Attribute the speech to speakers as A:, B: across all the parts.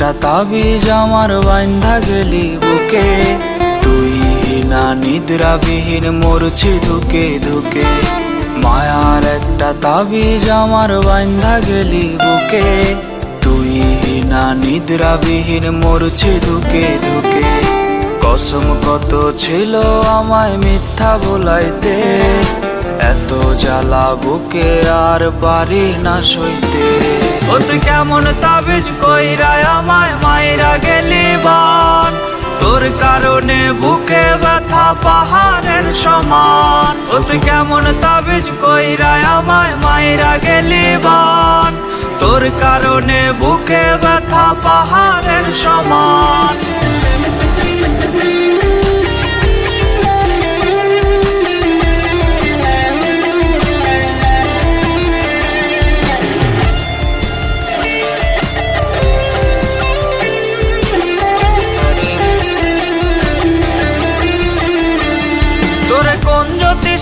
A: একটা তাবিজ আমার বাইন্ধা গেলি বুকে, তুই না নিদ্রাবিহীন মরছি ধুকে ধুকে। মায়ার একটা তাবিজ আমার বাইন্ধা গেলি বুকে, তুই না নিদ্রাবিহীন মরছি ধুকে ধুকে। কসম কত ছিল আমায় মিথ্যা বলাইতে, এত জ্বালা বুকে আর পারি না সইতে। ও তুই কেমন তাবিজ কইরা আমায় মাইরা গেলি বান, তোর কারণে বুকে ব্যথা পাহাড়ের সমান। ও তুই কেমন তাবিজ কইরা আমায় মাইরা গেলি বান, তোর কারণে বুকে ব্যথা পাহাড়ের সমান।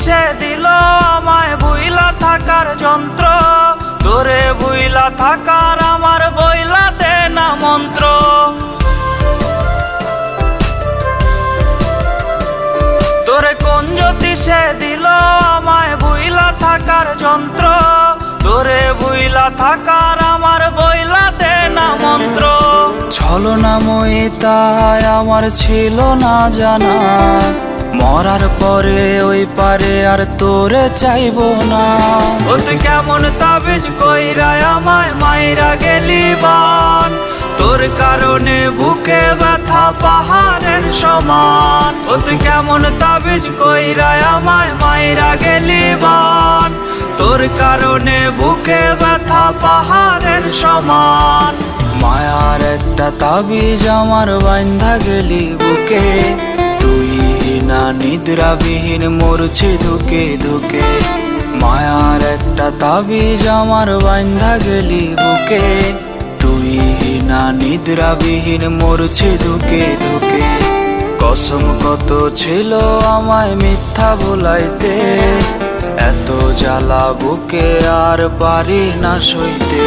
A: সে দিল আমায় ভুইলা থাকার যন্ত্র, তোরে ভুইলা থাকার আমার বইলা দে না মন্ত্র। তোরে কোন জ্যোতি সে দিল আমায় ভুইলা থাকার যন্ত্র, তোরে ভুইলা থাকার আমার বইলা দে না মন্ত্র। ছলনাময়ী তাই আমার ছিল না জানা, মরার পরে ওই পারে আর তোরে চাইবো না। ও তুই কেমন তাবিজ কইরা আমায় মাইরা গেলি বান, তোর কারণে বুকে ব্যথা পাহাড়ের সমান। ও তুই কেমন তাবিজ কইরা আমায় মাইরা গেলি বান, তোর কারণে বুকে ব্যথা পাহাড়ের সমান। মায়ার একটা তাবিজ আমার বাইন্ধা গেলি বুকে, তুই না নিদ্রাবিহীন মরছি ধুকে ধুকে। মায়ার একটা তাবিজ আমার বাইন্ধা গেলি বুকে, তুই না নিদ্রাবিহীন মরছি ধুকে ধুকে। কসম কত ছিল আমায় মিথ্যা বলাইতে, এত জ্বালা বুকে আর পারি না সইতে।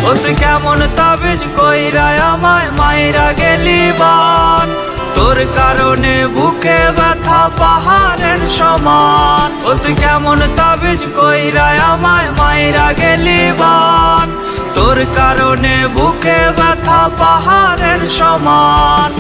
A: ও তুই কেমন তাবিজ কইরা আমায় মাইরা গেলি বান, তোর কারণে বুকে ব্যথা পাহাড়ের সমান। ও তুই কেমন তাবিজ কইরা আমায় মাইরা গেলি বান, তোর কারণে বুকে ব্যথা পাহাড়ের সমান।